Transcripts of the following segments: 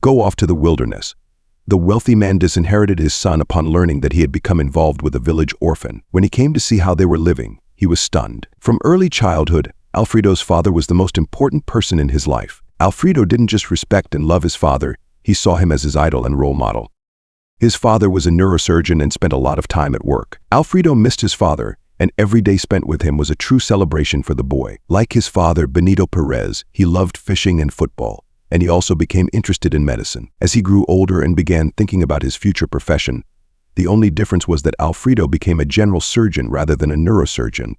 Go off to the wilderness. The wealthy man disinherited his son upon learning that he had become involved with a village orphan. When he came to see how they were living, he was stunned. From early childhood, Alfredo's father was the most important person in his life. Alfredo didn't just respect and love his father, he saw him as his idol and role model. His father was a neurosurgeon and spent a lot of time at work. Alfredo missed his father, and every day spent with him was a true celebration for the boy. Like his father, Benito Perez, he loved fishing and football, and he also became interested in medicine. As he grew older and began thinking about his future profession, the only difference was that Alfredo became a general surgeon rather than a neurosurgeon.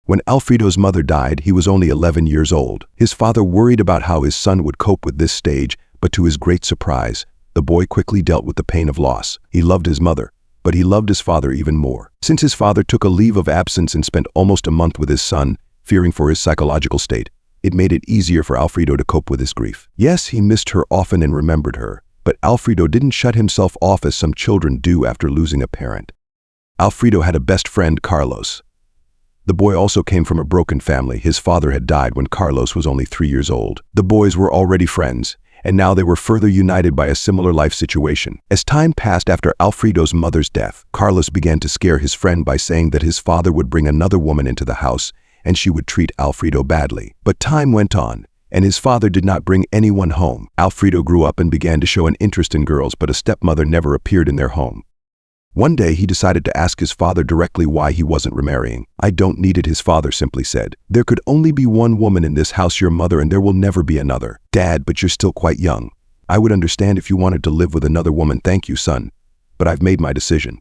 When Alfredo's mother died, he was only 11 years old. His father worried about how his son would cope with this stage, but to his great surprise, the boy quickly dealt with the pain of loss. He loved his mother, but he loved his father even more. Since his father took a leave of absence and spent almost a month with his son, fearing for his psychological state, it made it easier for Alfredo to cope with his grief. Yes, he missed her often and remembered her, but Alfredo didn't shut himself off as some children do after losing a parent. Alfredo had a best friend, Carlos. The boy also came from a broken family. His father had died when Carlos was only 3 years old. The boys were already friends, and now they were further united by a similar life situation. As time passed after Alfredo's mother's death, Carlos began to scare his friend by saying that his father would bring another woman into the house and she would treat Alfredo badly. But time went on, and his father did not bring anyone home. Alfredo grew up and began to show an interest in girls, but a stepmother never appeared in their home. One day, he decided to ask his father directly why he wasn't remarrying. "I don't need it," his father simply said. "There could only be one woman in this house, your mother, and there will never be another." "Dad, but you're still quite young. I would understand if you wanted to live with another woman, thank you, son. But I've made my decision."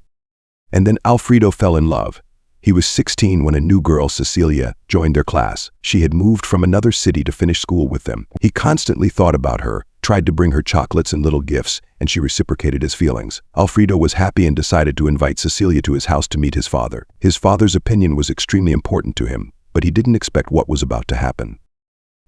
And then Alfredo fell in love. He was 16 when a new girl, Cecilia, joined their class. She had moved from another city to finish school with them. He constantly thought about her, tried to bring her chocolates and little gifts, and she reciprocated his feelings. Alfredo was happy and decided to invite Cecilia to his house to meet his father. His father's opinion was extremely important to him, but he didn't expect what was about to happen.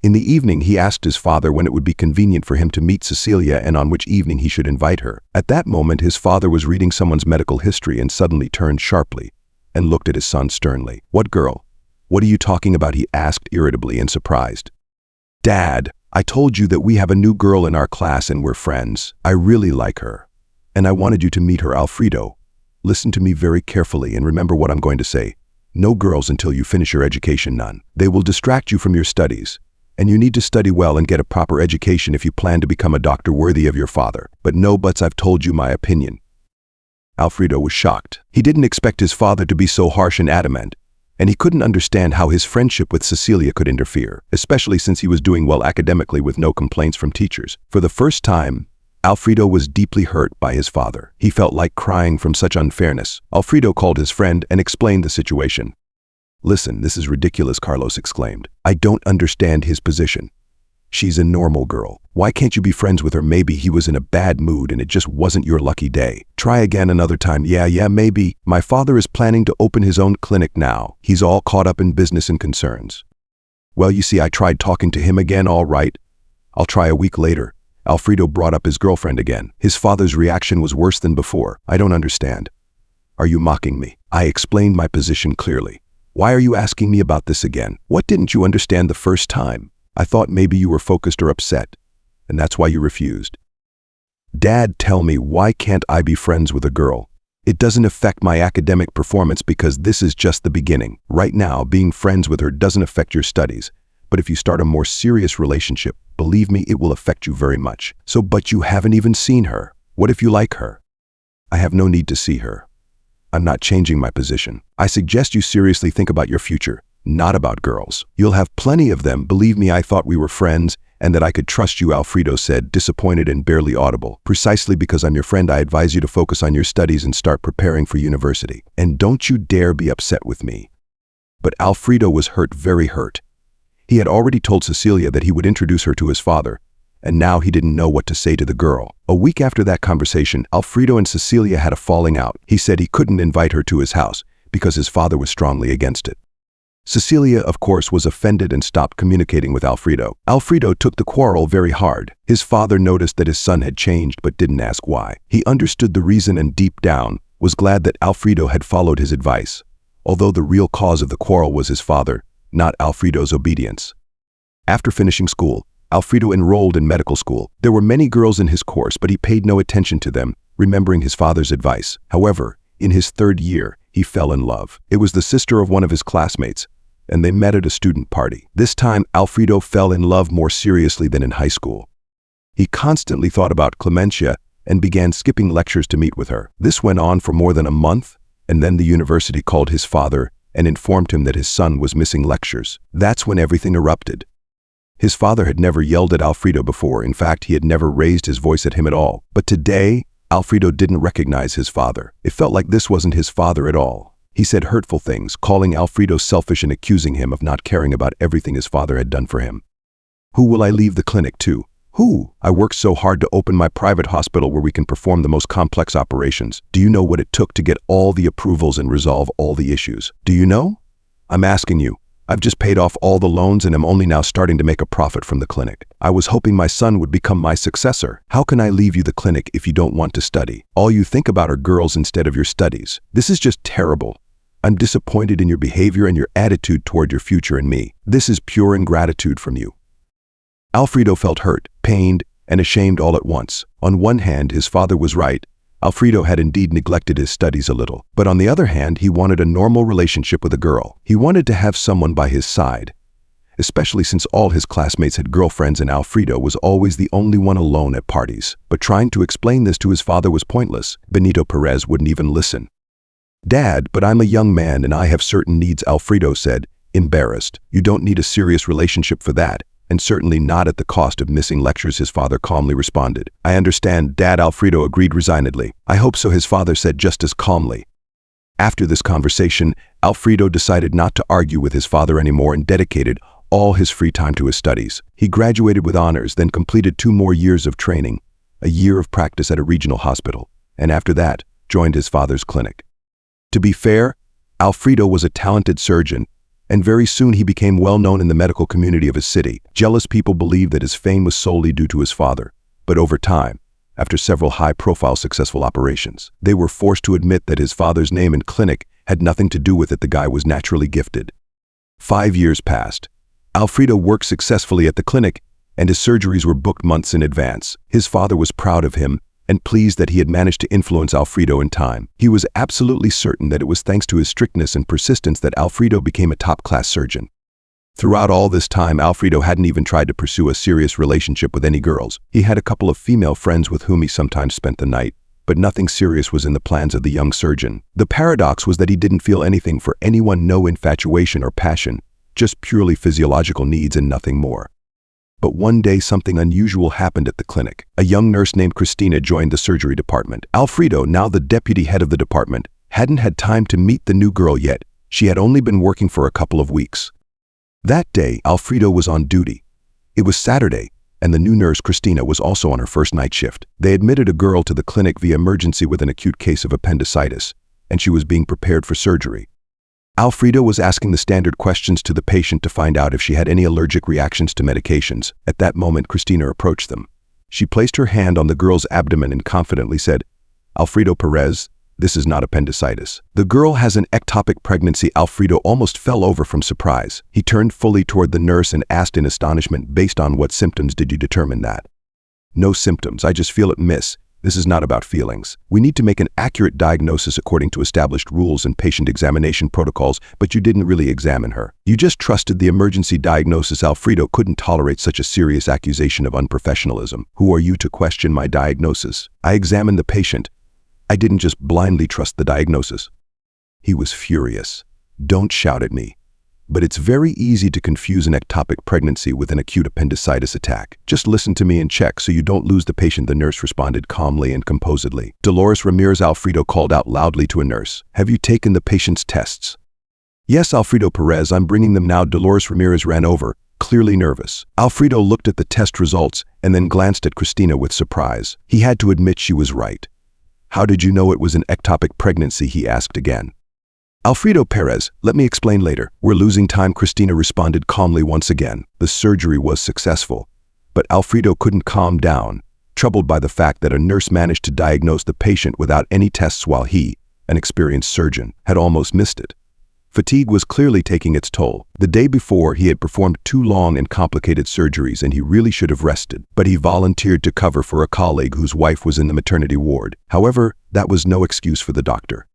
In the evening, he asked his father when it would be convenient for him to meet Cecilia and on which evening he should invite her. At that moment, his father was reading someone's medical history and suddenly turned sharply and looked at his son sternly. "What girl? What are you talking about?" he asked irritably and surprised. "Dad, I told you that we have a new girl in our class and we're friends. I really like her, and I wanted you to meet her, Alfredo. Listen to me very carefully and remember what I'm going to say. No girls until you finish your education, none. They will distract you from your studies, and you need to study well and get a proper education if you plan to become a doctor worthy of your father. But no buts, I've told you my opinion." Alfredo was shocked. He didn't expect his father to be so harsh and adamant, and he couldn't understand how his friendship with Cecilia could interfere, especially since he was doing well academically with no complaints from teachers. For the first time, Alfredo was deeply hurt by his father. He felt like crying from such unfairness. Alfredo called his friend and explained the situation. "Listen, this is ridiculous," Carlos exclaimed. "I don't understand his position. She's a normal girl. Why can't you be friends with her? Maybe he was in a bad mood and it just wasn't your lucky day. Try again another time." Yeah, maybe. My father is planning to open his own clinic now. He's all caught up in business and concerns. "Well, you see, I tried talking to him again. All right. I'll try a week later." Alfredo brought up his girlfriend again. His father's reaction was worse than before. "I don't understand. Are you mocking me? I explained my position clearly. Why are you asking me about this again? What didn't you understand the first time? I thought maybe you were focused or upset, and that's why you refused." "Dad, tell me, why can't I be friends with a girl? It doesn't affect my academic performance because this is just the beginning. Right now, being friends with her doesn't affect your studies, but if you start a more serious relationship, believe me, it will affect you very much. But you haven't even seen her. What if you like her?" "I have no need to see her. I'm not changing my position. I suggest you seriously think about your future. Not about girls. You'll have plenty of them. Believe me, I thought we were friends and that I could trust you," Alfredo said, disappointed and barely audible. "Precisely because I'm your friend, I advise you to focus on your studies and start preparing for university. And don't you dare be upset with me." But Alfredo was hurt, very hurt. He had already told Cecilia that he would introduce her to his father, and now he didn't know what to say to the girl. A week after that conversation, Alfredo and Cecilia had a falling out. He said he couldn't invite her to his house because his father was strongly against it. Cecilia, of course, was offended and stopped communicating with Alfredo. Alfredo took the quarrel very hard. His father noticed that his son had changed but didn't ask why. He understood the reason and deep down was glad that Alfredo had followed his advice, although the real cause of the quarrel was his father, not Alfredo's obedience. After finishing school, Alfredo enrolled in medical school. There were many girls in his course, but he paid no attention to them, remembering his father's advice. However, in his third year, he fell in love. It was the sister of one of his classmates, and they met at a student party. This time, Alfredo fell in love more seriously than in high school. He constantly thought about Clemencia and began skipping lectures to meet with her. This went on for more than a month, and then the university called his father and informed him that his son was missing lectures. That's when everything erupted. His father had never yelled at Alfredo before. In fact, he had never raised his voice at him at all. But today, Alfredo didn't recognize his father. It felt like this wasn't his father at all. He said hurtful things, calling Alfredo selfish and accusing him of not caring about everything his father had done for him. Who will I leave the clinic to? Who? I worked so hard to open my private hospital where we can perform the most complex operations. Do you know what it took to get all the approvals and resolve all the issues? Do you know? I'm asking you. I've just paid off all the loans and am only now starting to make a profit from the clinic. I was hoping my son would become my successor. How can I leave you the clinic if you don't want to study? All you think about are girls instead of your studies. This is just terrible. I'm disappointed in your behavior and your attitude toward your future and me. This is pure ingratitude from you. Alfredo felt hurt, pained, and ashamed all at once. On one hand, his father was right. Alfredo had indeed neglected his studies a little. But on the other hand, he wanted a normal relationship with a girl. He wanted to have someone by his side, especially since all his classmates had girlfriends and Alfredo was always the only one alone at parties. But trying to explain this to his father was pointless. Benito Perez wouldn't even listen. Dad, but I'm a young man and I have certain needs, Alfredo said, embarrassed. You don't need a serious relationship for that. And certainly not at the cost of missing lectures, his father calmly responded. I understand, Dad, Alfredo agreed resignedly. I hope so, his father said just as calmly. After this conversation, Alfredo decided not to argue with his father anymore and dedicated all his free time to his studies. He graduated with honors, then completed 2 more years of training, a year of practice at a regional hospital, and after that, joined his father's clinic. To be fair, Alfredo was a talented surgeon, and very soon he became well known in the medical community of his city. Jealous people believed that his fame was solely due to his father. But over time, after several high-profile successful operations, they were forced to admit that his father's name and clinic had nothing to do with it. The guy was naturally gifted. 5 years passed. Alfredo worked successfully at the clinic, and his surgeries were booked months in advance. His father was proud of him and pleased that he had managed to influence Alfredo in time. He was absolutely certain that it was thanks to his strictness and persistence that Alfredo became a top-class surgeon. Throughout all this time, Alfredo hadn't even tried to pursue a serious relationship with any girls. He had a couple of female friends with whom he sometimes spent the night, but nothing serious was in the plans of the young surgeon. The paradox was that he didn't feel anything for anyone, no infatuation or passion, just purely physiological needs and nothing more. But one day something unusual happened at the clinic. A young nurse named Cristina joined the surgery department. Alfredo, now the deputy head of the department, hadn't had time to meet the new girl yet. She had only been working for a couple of weeks. That day, Alfredo was on duty. It was Saturday, and the new nurse, Cristina, was also on her first night shift. They admitted a girl to the clinic via emergency with an acute case of appendicitis, and she was being prepared for surgery. Alfredo was asking the standard questions to the patient to find out if she had any allergic reactions to medications. At that moment, Cristina approached them. She placed her hand on the girl's abdomen and confidently said, Alfredo Perez, this is not appendicitis. The girl has an ectopic pregnancy. Alfredo almost fell over from surprise. He turned fully toward the nurse and asked in astonishment, based on what symptoms did you determine that? No symptoms, I just feel it, miss. This is not about feelings. We need to make an accurate diagnosis according to established rules and patient examination protocols, but you didn't really examine her. You just trusted the emergency diagnosis. Alfredo couldn't tolerate such a serious accusation of unprofessionalism. Who are you to question my diagnosis? I examined the patient. I didn't just blindly trust the diagnosis. He was furious. Don't shout at me. But it's very easy to confuse an ectopic pregnancy with an acute appendicitis attack. Just listen to me and check so you don't lose the patient, the nurse responded calmly and composedly. Dolores Ramirez, Alfredo called out loudly to a nurse. Have you taken the patient's tests? Yes, Alfredo Perez, I'm bringing them now. Dolores Ramirez ran over, clearly nervous. Alfredo looked at the test results and then glanced at Cristina with surprise. He had to admit she was right. How did you know it was an ectopic pregnancy? He asked again. Alfredo Perez, let me explain later. We're losing time, Cristina responded calmly once again. The surgery was successful, but Alfredo couldn't calm down, troubled by the fact that a nurse managed to diagnose the patient without any tests while he, an experienced surgeon, had almost missed it. Fatigue was clearly taking its toll. The day before, he had performed 2 long and complicated surgeries and he really should have rested, but he volunteered to cover for a colleague whose wife was in the maternity ward. However, that was no excuse for the doctor.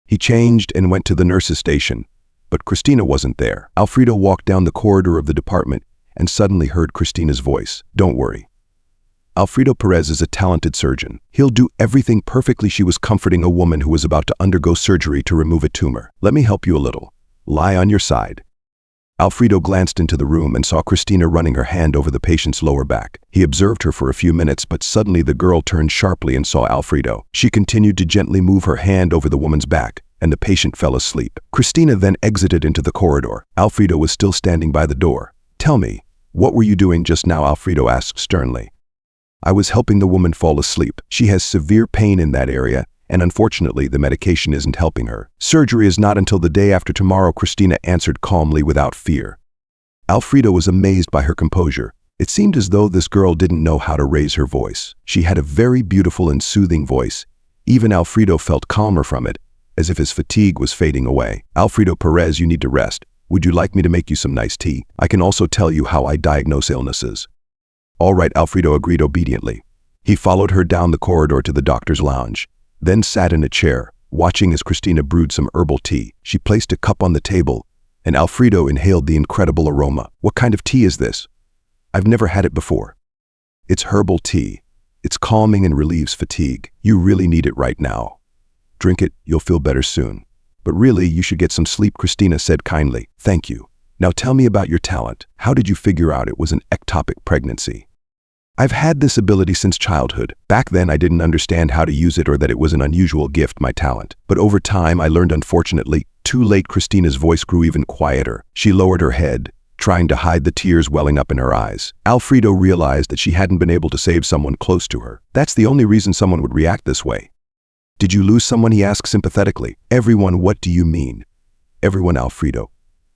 He changed and went to the nurse's station, but Christina wasn't there. Alfredo walked down the corridor of the department and suddenly heard Christina's voice. "Don't worry. Alfredo Perez is a talented surgeon. He'll do everything perfectly." She was comforting a woman who was about to undergo surgery to remove a tumor. "Let me help you a little. Lie on your side." Alfredo glanced into the room and saw Christina running her hand over the patient's lower back. He observed her for a few minutes, but suddenly the girl turned sharply and saw Alfredo. She continued to gently move her hand over the woman's back, and the patient fell asleep. Christina then exited into the corridor. Alfredo was still standing by the door. "Tell me, what were you doing just now?" Alfredo asked sternly. "I was helping the woman fall asleep. She has severe pain in that area, and unfortunately the medication isn't helping her. Surgery is not until the day after tomorrow," Christina answered calmly without fear. Alfredo was amazed by her composure. It seemed as though this girl didn't know how to raise her voice. She had a very beautiful and soothing voice. Even Alfredo felt calmer from it, as if his fatigue was fading away. "Alfredo Perez, you need to rest. Would you like me to make you some nice tea? I can also tell you how I diagnose illnesses." "All right," Alfredo agreed obediently. He followed her down the corridor to the doctor's lounge, then sat in a chair, watching as Christina brewed some herbal tea. She placed a cup on the table, and Alfredo inhaled the incredible aroma. "What kind of tea is this? I've never had it before." "It's herbal tea. It's calming and relieves fatigue. You really need it right now. Drink it, you'll feel better soon. But really, you should get some sleep," Christina said kindly. "Thank you. Now tell me about your talent. How did you figure out it was an ectopic pregnancy?" "I've had this ability since childhood. Back then I didn't understand how to use it or that it was an unusual gift, my talent. But over time I learned, unfortunately." Too late, Christina's voice grew even quieter. She lowered her head, trying to hide the tears welling up in her eyes. Alfredo realized that she hadn't been able to save someone close to her. "That's the only reason someone would react this way." "Did you lose someone?" he asked sympathetically. "Everyone? What do you mean?" "Everyone, Alfredo."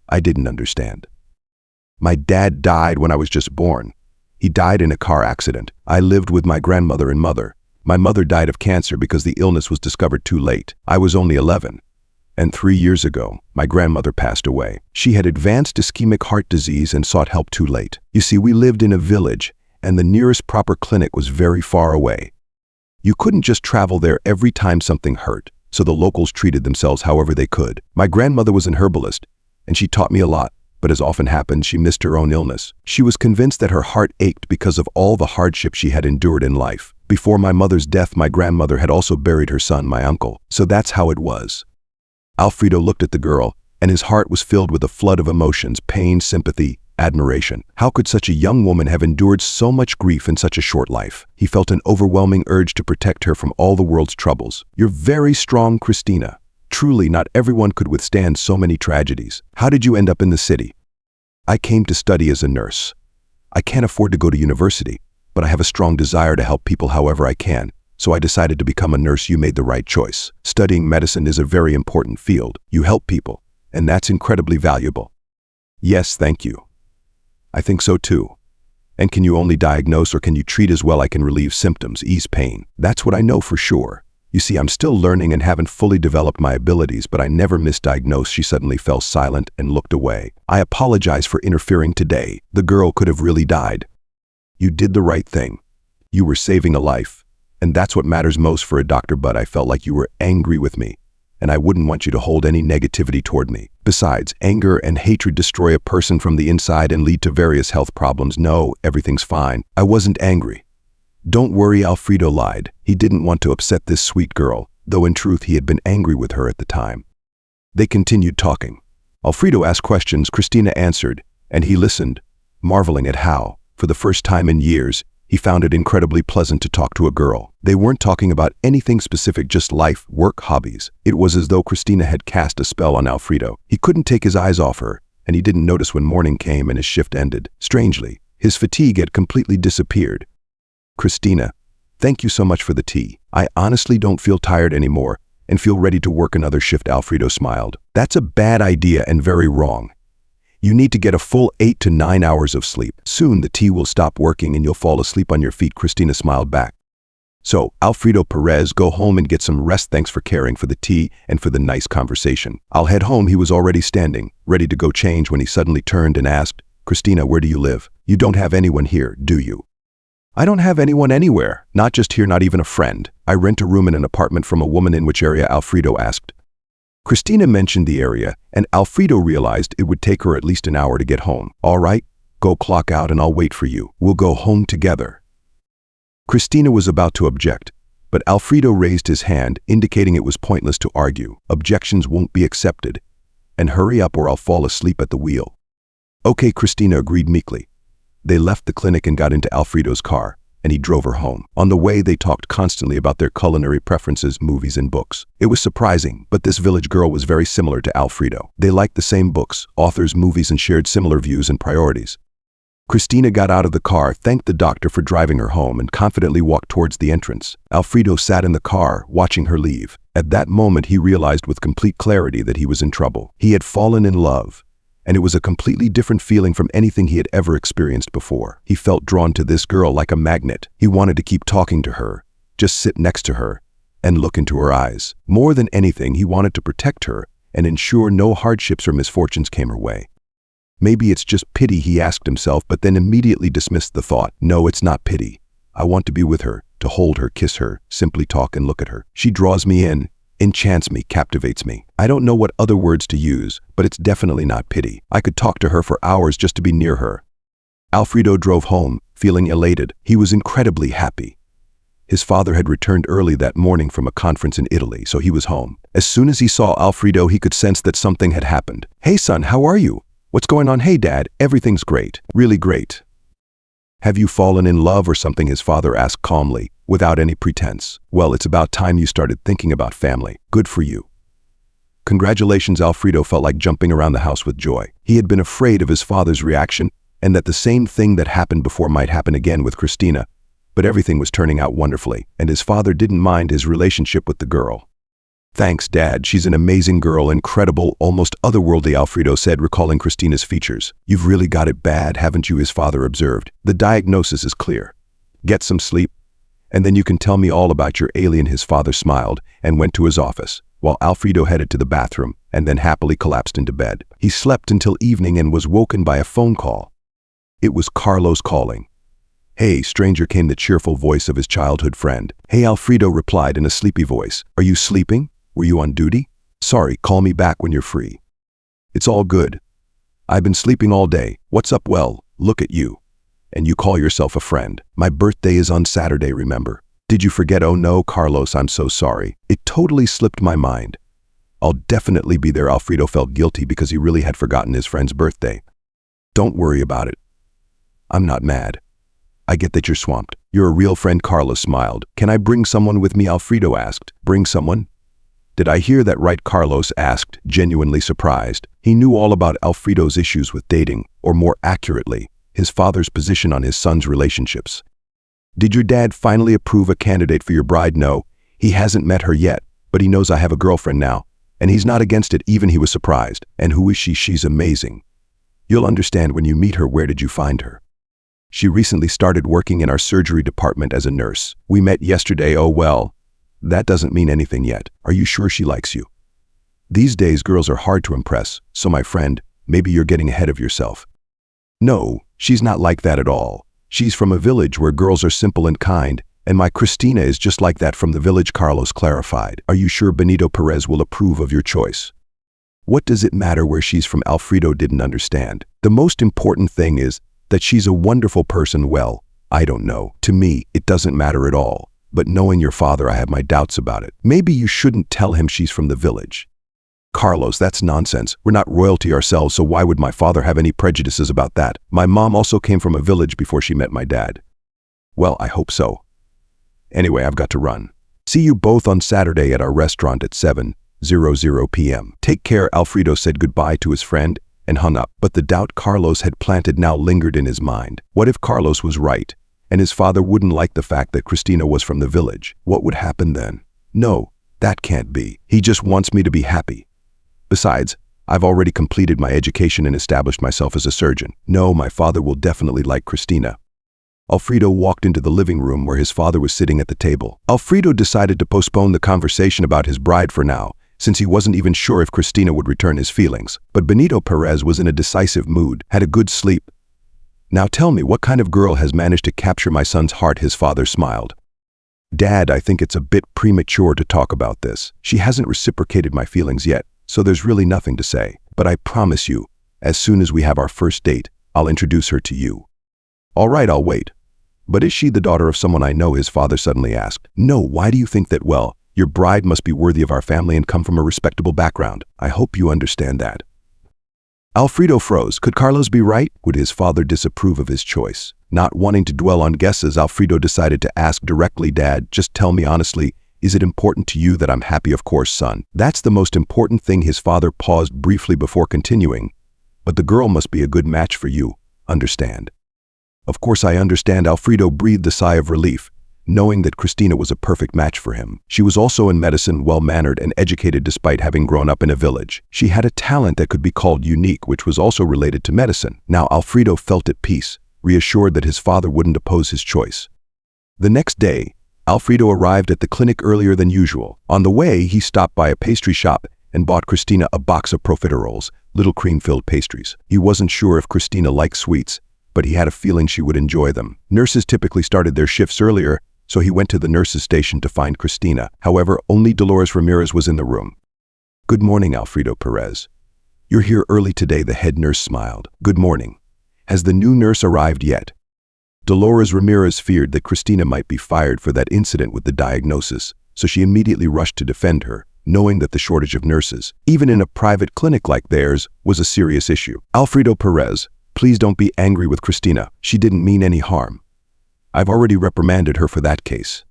I didn't understand. "My dad died when I was just born. He died in a car accident. I lived with my grandmother and mother. My mother died of cancer because the illness was discovered too late. I was only 11. And 3 years ago, my grandmother passed away. She had advanced ischemic heart disease and sought help too late. You see, we lived in a village, and the nearest proper clinic was very far away. You couldn't just travel there every time something hurt, so the locals treated themselves however they could. My grandmother was an herbalist, and she taught me a lot. But as often happened, she missed her own illness. She was convinced that her heart ached because of all the hardship she had endured in life. Before my mother's death, my grandmother had also buried her son, my uncle. So that's how it was." Alfredo looked at the girl, and his heart was filled with a flood of emotions: pain, sympathy, admiration. How could such a young woman have endured so much grief in such a short life? He felt an overwhelming urge to protect her from all the world's troubles. "You're very strong, Christina. Truly, not everyone could withstand so many tragedies. How did you end up in the city?" "I came to study as a nurse. I can't afford to go to university, but I have a strong desire to help people however I can, so I decided to become a nurse." "You made the right choice. Studying medicine is a very important field. You help people, and that's incredibly valuable." "Yes, thank you. I think so too. And can you only diagnose or can you treat as well? I can relieve symptoms, ease pain. That's what I know for sure. You see, I'm still learning and haven't fully developed my abilities, but I never misdiagnose." She suddenly fell silent and looked away. "I apologize for interfering today. The girl could have really died. You did the right thing. You were saving a life, and that's what matters most for a doctor, but I felt like you were angry with me, and I wouldn't want you to hold any negativity toward me. Besides, anger and hatred destroy a person from the inside and lead to various health problems. No, everything's fine. I wasn't angry." "Don't worry," Alfredo lied. He didn't want to upset this sweet girl, though in truth he had been angry with her at the time. They continued talking. Alfredo asked questions, Christina answered, and he listened, marveling at how, for the first time in years, he found it incredibly pleasant to talk to a girl. They weren't talking about anything specific, just life, work, hobbies. It was as though Christina had cast a spell on Alfredo. He couldn't take his eyes off her, and he didn't notice when morning came and his shift ended. Strangely, his fatigue had completely disappeared. "Christina, thank you so much for the tea. I honestly don't feel tired anymore and feel ready to work another shift." Alfredo smiled. "That's a bad idea and very wrong. You need to get a full 8 to 9 hours of sleep. Soon the tea will stop working and you'll fall asleep on your feet." Christina smiled back. So, Alfredo Perez, go home and get some rest. Thanks for caring, for the tea and for the nice conversation. I'll head home. He was already standing, ready to go change when he suddenly turned and asked, Christina, where do you live? You don't have anyone here, do you? I don't have anyone anywhere. Not just here, not even a friend. I rent a room in an apartment from a woman. In which area? Alfredo asked. Christina mentioned the area, and Alfredo realized it would take her at least an hour to get home. All right, go clock out and I'll wait for you. We'll go home together. Christina was about to object, but Alfredo raised his hand, indicating it was pointless to argue. Objections won't be accepted. And hurry up or I'll fall asleep at the wheel. Okay, Christina agreed meekly. They left the clinic and got into Alfredo's car, and he drove her home. On the way, they talked constantly about their culinary preferences, movies, and books. It was surprising, but this village girl was very similar to Alfredo. They liked the same books, authors, movies, and shared similar views and priorities. Christina got out of the car, thanked the doctor for driving her home, and confidently walked towards the entrance. Alfredo sat in the car, watching her leave. At that moment, he realized with complete clarity that he was in trouble. He had fallen in love, and it was a completely different feeling from anything he had ever experienced before. He felt drawn to this girl like a magnet. He wanted to keep talking to her, just sit next to her, and look into her eyes. More than anything, he wanted to protect her and ensure no hardships or misfortunes came her way. Maybe it's just pity, he asked himself, but then immediately dismissed the thought. No, it's not pity. I want to be with her, to hold her, kiss her, simply talk and look at her. She draws me in, enchants me, captivates me. I don't know what other words to use, but it's definitely not pity. I could talk to her for hours just to be near her. Alfredo drove home, feeling elated. He was incredibly happy. His father had returned early that morning from a conference in Italy, so he was home. As soon as he saw Alfredo, he could sense that something had happened. Hey son, how are you? What's going on? Hey dad, everything's great. Really great. Have you fallen in love or something? His father asked calmly, without any pretense. Well, it's about time you started thinking about family. Good for you. Congratulations. Alfredo felt like jumping around the house with joy. He had been afraid of his father's reaction and that the same thing that happened before might happen again with Christina, but everything was turning out wonderfully, and his father didn't mind his relationship with the girl. Thanks, Dad. She's an amazing girl, incredible, almost otherworldly, Alfredo said, recalling Christina's features. You've really got it bad, haven't you? His father observed. The diagnosis is clear. Get some sleep, and then you can tell me all about your alien. His father smiled and went to his office, while Alfredo headed to the bathroom and then happily collapsed into bed. He slept until evening and was woken by a phone call. It was Carlos calling. Hey, stranger, came the cheerful voice of his childhood friend. Hey, Alfredo replied in a sleepy voice. Are you sleeping? Were you on duty? Sorry, call me back when you're free. It's all good. I've been sleeping all day. What's up? Well, look at you. And you call yourself a friend. My birthday is on Saturday, remember? Did you forget? Oh no, Carlos, I'm so sorry. It totally slipped my mind. I'll definitely be there. Alfredo felt guilty because he really had forgotten his friend's birthday. Don't worry about it. I'm not mad. I get that you're swamped. You're a real friend. Carlos smiled. Can I bring someone with me? Alfredo asked. Bring someone? Did I hear that right? Carlos asked, genuinely surprised. He knew all about Alfredo's issues with dating, or more accurately, his father's position on his son's relationships. Did your dad finally approve a candidate for your bride? No, he hasn't met her yet, but he knows I have a girlfriend now, and he's not against it. Even he was surprised. And who is she? She's amazing. You'll understand when you meet her. Where did you find her? She recently started working in our surgery department as a nurse. We met yesterday. Oh well, that doesn't mean anything yet. Are you sure she likes you? These days girls are hard to impress, so my friend, maybe you're getting ahead of yourself. No, she's not like that at all. She's from a village where girls are simple and kind, and my Christina is just like that from the village. Carlos clarified. Are you sure Benito Perez will approve of your choice? What does it matter where she's from? Alfredo didn't understand. The most important thing is that she's a wonderful person. Well, I don't know. To me, it doesn't matter at all. But knowing your father, I have my doubts about it. Maybe you shouldn't tell him she's from the village. Carlos, that's nonsense. We're not royalty ourselves, so why would my father have any prejudices about that? My mom also came from a village before she met my dad. Well, I hope so. Anyway, I've got to run. See you both on Saturday at our restaurant at 7:00 p.m. Take care. Alfredo said goodbye to his friend and hung up. But the doubt Carlos had planted now lingered in his mind. What if Carlos was right, and his father wouldn't like the fact that Christina was from the village? What would happen then? No, that can't be. He just wants me to be happy. Besides, I've already completed my education and established myself as a surgeon. No, my father will definitely like Christina. Alfredo walked into the living room where his father was sitting at the table. Alfredo decided to postpone the conversation about his bride for now, since he wasn't even sure if Cristina would return his feelings. But Benito Perez was in a decisive mood, had a good sleep. "Now tell me, what kind of girl has managed to capture my son's heart?" his father smiled. "Dad, I think it's a bit premature to talk about this. She hasn't reciprocated my feelings yet, so there's really nothing to say. But I promise you, as soon as we have our first date, I'll introduce her to you." "All right, I'll wait. But is she the daughter of someone I know?" his father suddenly asked. "No, why do you think that? Well, your bride must be worthy of our family and come from a respectable background. I hope you understand that." Alfredo froze. Could Carlos be right? Would his father disapprove of his choice? Not wanting to dwell on guesses, Alfredo decided to ask directly, "Dad, just tell me honestly, is it important to you that I'm happy?" "Of course, son. That's the most important thing." His father paused briefly before continuing. "But the girl must be a good match for you. Understand?" "Of course I understand." Alfredo breathed a sigh of relief, knowing that Cristina was a perfect match for him. She was also in medicine, well-mannered and educated despite having grown up in a village. She had a talent that could be called unique, which was also related to medicine. Now Alfredo felt at peace, reassured that his father wouldn't oppose his choice. The next day, Alfredo arrived at the clinic earlier than usual. On the way, he stopped by a pastry shop and bought Cristina a box of profiteroles, little cream-filled pastries. He wasn't sure if Cristina liked sweets, but he had a feeling she would enjoy them. Nurses typically started their shifts earlier, so he went to the nurses' station to find Cristina. However, only Dolores Ramirez was in the room. "Good morning, Alfredo Perez. You're here early today," the head nurse smiled. "Good morning. Has the new nurse arrived yet?" Dolores Ramirez feared that Cristina might be fired for that incident with the diagnosis, so she immediately rushed to defend her, knowing that the shortage of nurses, even in a private clinic like theirs, was a serious issue. "Alfredo Perez, please don't be angry with Cristina. She didn't mean any harm. I've already reprimanded her for that case."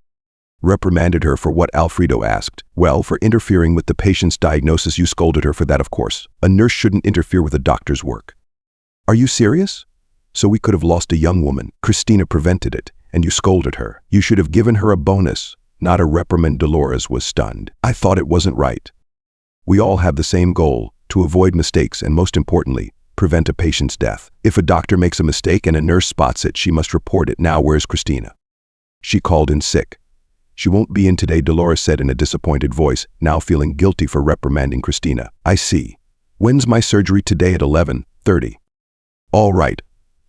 "Reprimanded her for what?" Alfredo asked. "Well, for interfering with the patient's diagnosis. You scolded her for that, of course. A nurse shouldn't interfere with a doctor's work." "Are you serious? So we could have lost a young woman. Cristina prevented it, and you scolded her. You should have given her a bonus, not a reprimand." Dolores was stunned. "I thought it wasn't right. We all have the same goal, to avoid mistakes and, most importantly, prevent a patient's death. If a doctor makes a mistake and a nurse spots it, she must report it. Now where's Cristina?" "She called in sick. She won't be in today," Dolores said in a disappointed voice, now feeling guilty for reprimanding Cristina. "I see. When's my surgery?" "Today at 11:30. "All right.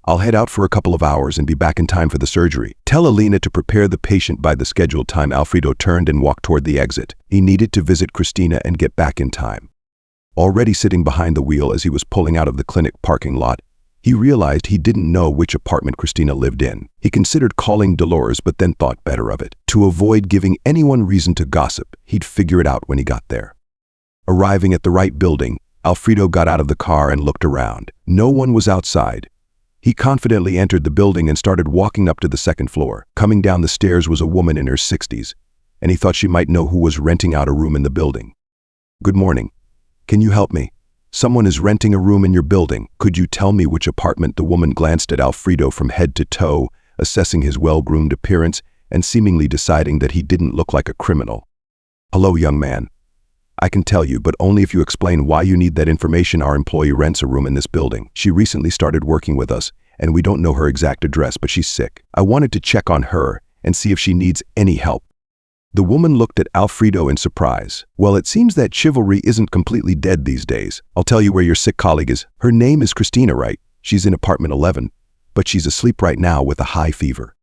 I'll head out for a couple of hours and be back in time for the surgery. Tell Alina to prepare the patient by the scheduled time." Alfredo turned and walked toward the exit. He needed to visit Cristina and get back in time. Already sitting behind the wheel as he was pulling out of the clinic parking lot, he realized he didn't know which apartment Cristina lived in. He considered calling Dolores, but then thought better of it. To avoid giving anyone reason to gossip, he'd figure it out when he got there. Arriving at the right building, Alfredo got out of the car and looked around. No one was outside. He confidently entered the building and started walking up to the second floor. Coming down the stairs was a woman in her 60s, and he thought she might know who was renting out a room in the building. "Good morning. Can you help me? Someone is renting a room in your building. Could you tell me which apartment?" The woman glanced at Alfredo from head to toe, assessing his well-groomed appearance and seemingly deciding that he didn't look like a criminal. "Hello, young man. I can tell you, but only if you explain why you need that information. Our employee rents a room in this building. She recently started working with us, and we don't know her exact address, but she's sick. I wanted to check on her and see if she needs any help." The woman looked at Alfredo in surprise. "Well, it seems that chivalry isn't completely dead these days. I'll tell you where your sick colleague is. Her name is Cristina, right? She's in apartment 11, but she's asleep right now with a high fever."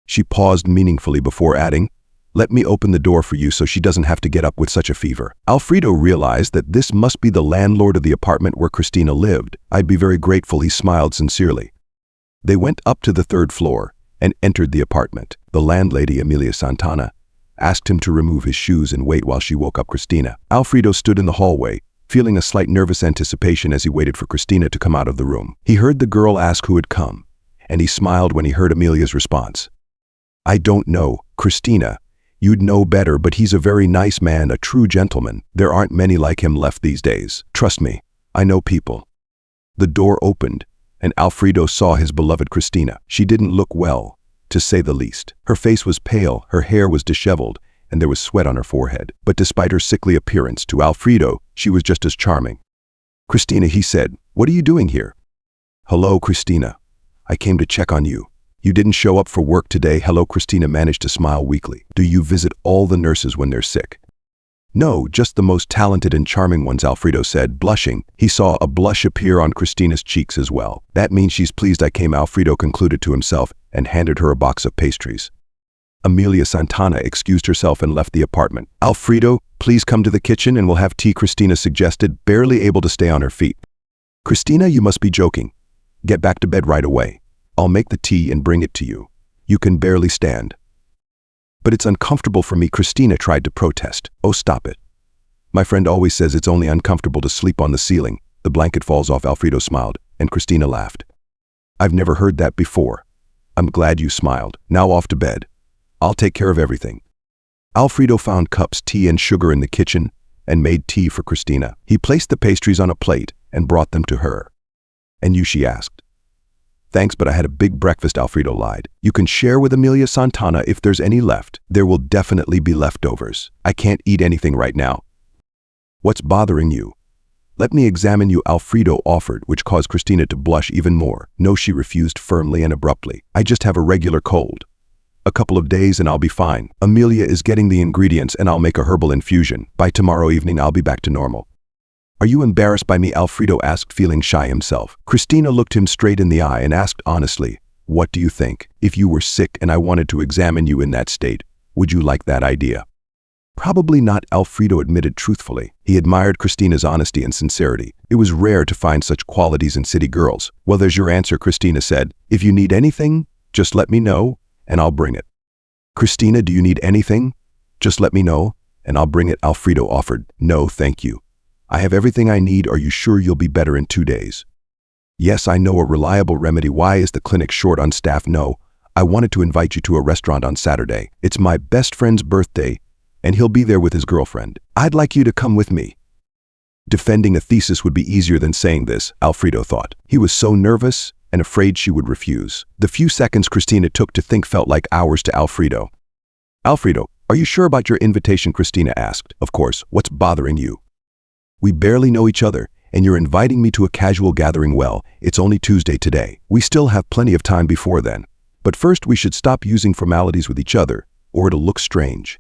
She paused meaningfully before adding, "Let me open the door for you so she doesn't have to get up with such a fever." Alfredo realized that this must be the landlord of the apartment where Cristina lived. "I'd be very grateful." He smiled sincerely. They went up to the third floor and entered the apartment. The landlady, Emilia Santana, asked him to remove his shoes and wait while she woke up Cristina. Alfredo stood in the hallway, feeling a slight nervous anticipation as he waited for Cristina to come out of the room. He heard the girl ask who had come, and he smiled when he heard Emilia's response. "I don't know, Cristina. You'd know better, but he's a very nice man, a true gentleman. There aren't many like him left these days. Trust me, I know people." The door opened, and Alfredo saw his beloved Cristina. She didn't look well, to say the least. Her face was pale, her hair was disheveled, and there was sweat on her forehead. But despite her sickly appearance, to Alfredo, she was just as charming. "Cristina," he said, "what are you doing here?" "Hello, Cristina. I came to check on you." You didn't show up for work today. Hello, Christina managed to smile weakly. Do you visit all the nurses when they're sick? No, just the most talented and charming ones, Alfredo said, blushing. He saw a blush appear on Christina's cheeks as well. That means she's pleased I came, Alfredo concluded to himself and handed her a box of pastries. Amelia Santana excused herself and left the apartment. Alfredo, please come to the kitchen and we'll have tea, Christina suggested, barely able to stay on her feet. Christina, you must be joking. Get back to bed right away. I'll make the tea and bring it to you. You can barely stand. But it's uncomfortable for me, Christina tried to protest. Oh, stop it. My friend always says it's only uncomfortable to sleep on the ceiling. The blanket falls off, Alfredo smiled, and Christina laughed. I've never heard that before. I'm glad you smiled. Now off to bed. I'll take care of everything. Alfredo found cups, tea, and sugar in the kitchen and made tea for Christina. He placed the pastries on a plate and brought them to her. And you, she asked. Thanks, but I had a big breakfast, Alfredo lied. You can share with Amelia Santana if there's any left. There will definitely be leftovers. I can't eat anything right now. What's bothering you? Let me examine you, Alfredo offered, which caused Christina to blush even more. No, she refused firmly and abruptly. I just have a regular cold. A couple of days and I'll be fine. Amelia is getting the ingredients and I'll make a herbal infusion. By tomorrow evening, I'll be back to normal. Are you embarrassed by me? Alfredo asked, feeling shy himself. Christina looked him straight in the eye and asked honestly, what do you think? If you were sick and I wanted to examine you in that state, would you like that idea? Probably not, Alfredo admitted truthfully. He admired Christina's honesty and sincerity. It was rare to find such qualities in city girls. Well, there's your answer, Christina said. If you need anything, just let me know and I'll bring it. Christina, do you need anything? Just let me know and I'll bring it, Alfredo offered. No, thank you. I have everything I need. Are you sure you'll be better in 2 days? Yes, I know a reliable remedy. Why is the clinic short on staff? No, I wanted to invite you to a restaurant on Saturday. It's my best friend's birthday, and he'll be there with his girlfriend. I'd like you to come with me. Defending a thesis would be easier than saying this, Alfredo thought. He was so nervous and afraid she would refuse. The few seconds Christina took to think felt like hours to Alfredo. Alfredo, are you sure about your invitation? Christina asked. Of course. What's bothering you? We barely know each other, and you're inviting me to a casual gathering. Well, it's only Tuesday today. We still have plenty of time before then. But first we should stop using formalities with each other, or it'll look strange.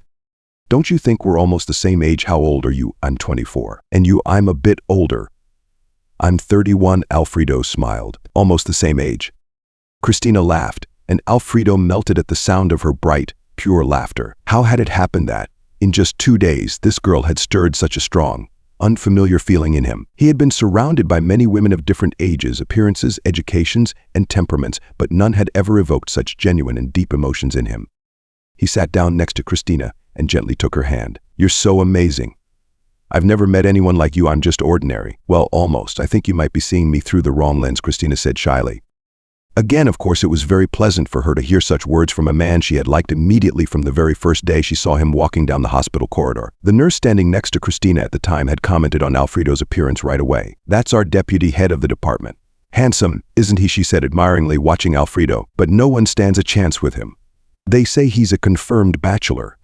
Don't you think we're almost the same age? How old are you? I'm 24. And you? I'm a bit older. I'm 31, Alfredo smiled. Almost the same age. Christina laughed, and Alfredo melted at the sound of her bright, pure laughter. How had it happened that, in just 2 days, this girl had stirred such a strong, unfamiliar feeling in him? He had been surrounded by many women of different ages, appearances, educations, and temperaments, but none had ever evoked such genuine and deep emotions in him. He sat down next to Christina and gently took her hand. You're so amazing. I've never met anyone like you. I'm just ordinary. Well, almost. I think you might be seeing me through the wrong lens, Christina said shyly. Again, of course, it was very pleasant for her to hear such words from a man she had liked immediately from the very first day she saw him walking down the hospital corridor. The nurse standing next to Christina at the time had commented on Alfredo's appearance right away. That's our deputy head of the department. Handsome, isn't he? She said admiringly, watching Alfredo, but no one stands a chance with him. They say he's a confirmed bachelor.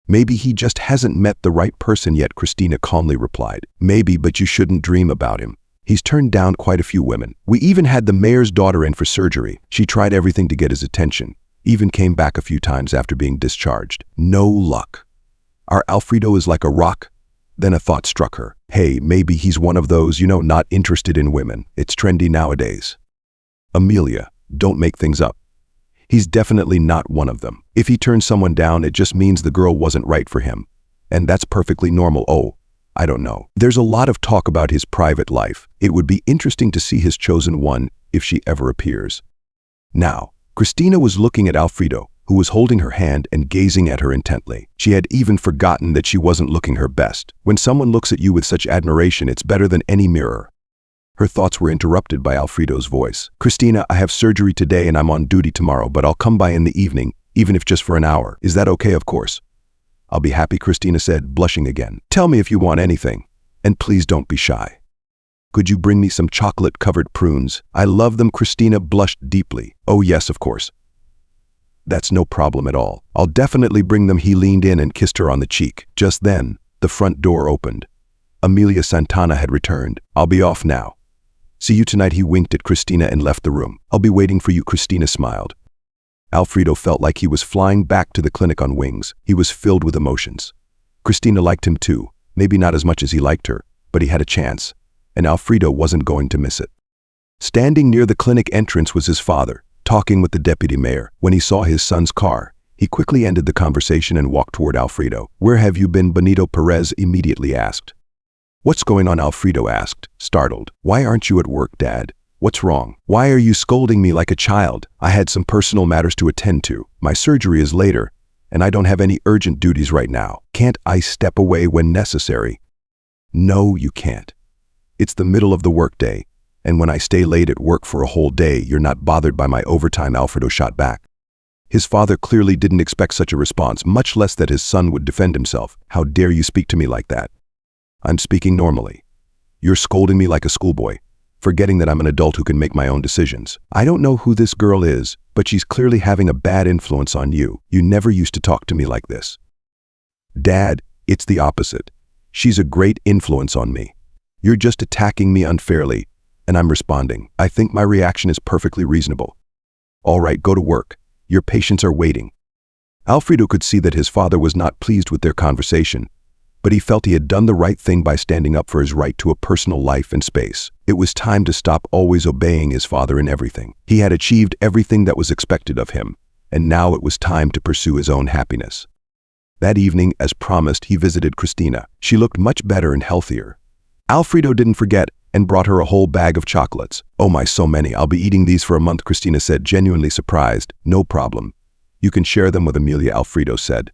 Maybe he just hasn't met the right person yet, Christina calmly replied. Maybe, but you shouldn't dream about him. He's turned down quite a few women. We even had the mayor's daughter in for surgery. She tried everything to get his attention, even came back a few times after being discharged. No luck. Our Alfredo is like a rock. Then a thought struck her. Hey, maybe he's one of those, not interested in women. It's trendy nowadays. Amelia, don't make things up. He's definitely not one of them. If he turns someone down, it just means the girl wasn't right for him. And that's perfectly normal. Oh, I don't know. There's a lot of talk about his private life. It would be interesting to see his chosen one if she ever appears. Now, Christina was looking at Alfredo, who was holding her hand and gazing at her intently. She had even forgotten that she wasn't looking her best. When someone looks at you with such admiration, it's better than any mirror. Her thoughts were interrupted by Alfredo's voice. Christina, I have surgery today and I'm on duty tomorrow, but I'll come by in the evening, even if just for an hour. Is that okay? Of course. I'll be happy, Christina said, blushing again. Tell me if you want anything, and please don't be shy. Could you bring me some chocolate-covered prunes? I love them. Christina blushed deeply. Oh yes, of course. That's no problem at all. I'll definitely bring them. He leaned in and kissed her on the cheek. Just then, the front door opened. Amelia Santana had returned. I'll be off now. See you tonight. He winked at Christina and left the room. I'll be waiting for you, Christina smiled. Alfredo felt like he was flying back to the clinic on wings. He was filled with emotions. Christina liked him too, maybe not as much as he liked her, but he had a chance, and Alfredo wasn't going to miss it. Standing near the clinic entrance was his father, talking with the deputy mayor. When he saw his son's car, he quickly ended the conversation and walked toward Alfredo. "Where have you been?" Benito Perez immediately asked. "What's going on?" Alfredo asked, startled. "Why aren't you at work, Dad? What's wrong? Why are you scolding me like a child? I had some personal matters to attend to. My surgery is later, and I don't have any urgent duties right now. Can't I step away when necessary?" "No, you can't. It's the middle of the workday, and when I stay late at work for a whole day, you're not bothered by my overtime," Alfredo shot back. His father clearly didn't expect such a response, much less that his son would defend himself. "How dare you speak to me like that? I'm speaking normally. You're scolding me like a schoolboy, forgetting that I'm an adult who can make my own decisions. I don't know who this girl is, but she's clearly having a bad influence on you. You never used to talk to me like this." "Dad, it's the opposite. She's a great influence on me. You're just attacking me unfairly, and I'm responding. I think my reaction is perfectly reasonable. All right, go to work. Your patients are waiting." Alfredo could see that his father was not pleased with their conversation, but he felt he had done the right thing by standing up for his right to a personal life and space. It was time to stop always obeying his father in everything. He had achieved everything that was expected of him, and now it was time to pursue his own happiness. That evening, as promised, he visited Christina. She looked much better and healthier. Alfredo didn't forget and brought her a whole bag of chocolates. "Oh my, so many. I'll be eating these for a month," Christina said, genuinely surprised. "No problem. You can share them with Amelia," Alfredo said.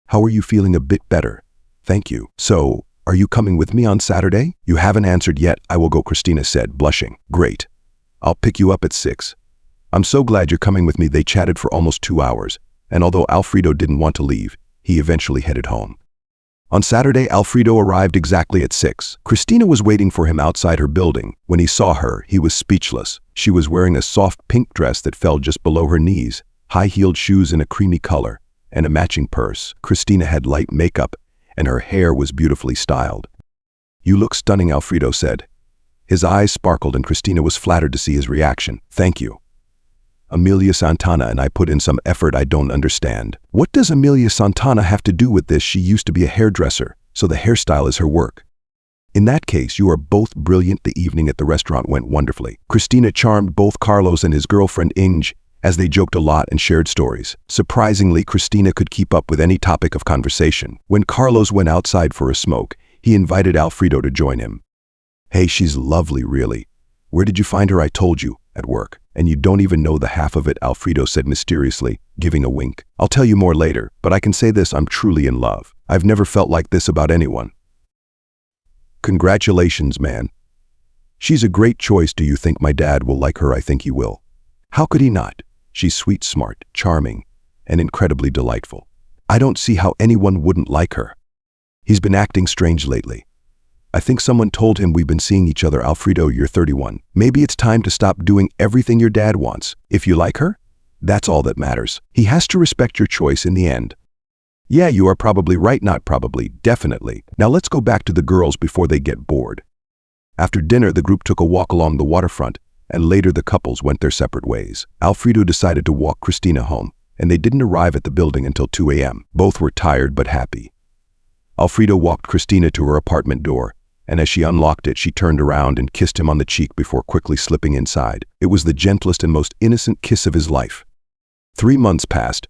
"How are you feeling?" "A bit better. Thank you. So, are you coming with me on Saturday?" "You haven't answered yet." "I will go," Christina said, blushing. "Great. I'll pick you up at 6. I'm so glad you're coming with me." They chatted for almost 2 hours, and although Alfredo didn't want to leave, he eventually headed home. On Saturday, Alfredo arrived exactly at 6. Christina was waiting for him outside her building. When he saw her, he was speechless. She was wearing a soft pink dress that fell just below her knees, high-heeled shoes in a creamy color, and a matching purse. Christina had light makeup, and her hair was beautifully styled. "You look stunning," Alfredo said. His eyes sparkled, and Christina was flattered to see his reaction. "Thank you. Amelia Santana and I put in some effort I don't understand." "What does Amelia Santana have to do with this?" "She used to be a hairdresser, so the hairstyle is her work." "In that case, you are both brilliant." The evening at the restaurant went wonderfully. Christina charmed both Carlos and his girlfriend Inge, as they joked a lot and shared stories. Surprisingly, Christina could keep up with any topic of conversation. When Carlos went outside for a smoke, he invited Alfredo to join him. "Hey, she's lovely, really. Where did you find her?" "I told you, at work. And you don't even know the half of it," Alfredo said mysteriously, giving a wink. "I'll tell you more later, but I can say this, I'm truly in love. I've never felt like this about anyone." "Congratulations, man. She's a great choice. Do you think my dad will like her?" "I think he will. How could he not? She's sweet, smart, charming, and incredibly delightful. I don't see how anyone wouldn't like her. He's been acting strange lately. I think someone told him we've been seeing each other." "Alfredo, you're 31. Maybe it's time to stop doing everything your dad wants. If you like her, that's all that matters. He has to respect your choice in the end." "Yeah, you are probably right." "Not probably, definitely. Now let's go back to the girls before they get bored." After dinner, the group took a walk along the waterfront, and later the couples went their separate ways. Alfredo decided to walk Christina home, and they didn't arrive at the building until 2 a.m. Both were tired but happy. Alfredo walked Christina to her apartment door, and as she unlocked it, she turned around and kissed him on the cheek before quickly slipping inside. It was the gentlest and most innocent kiss of his life. 3 months passed.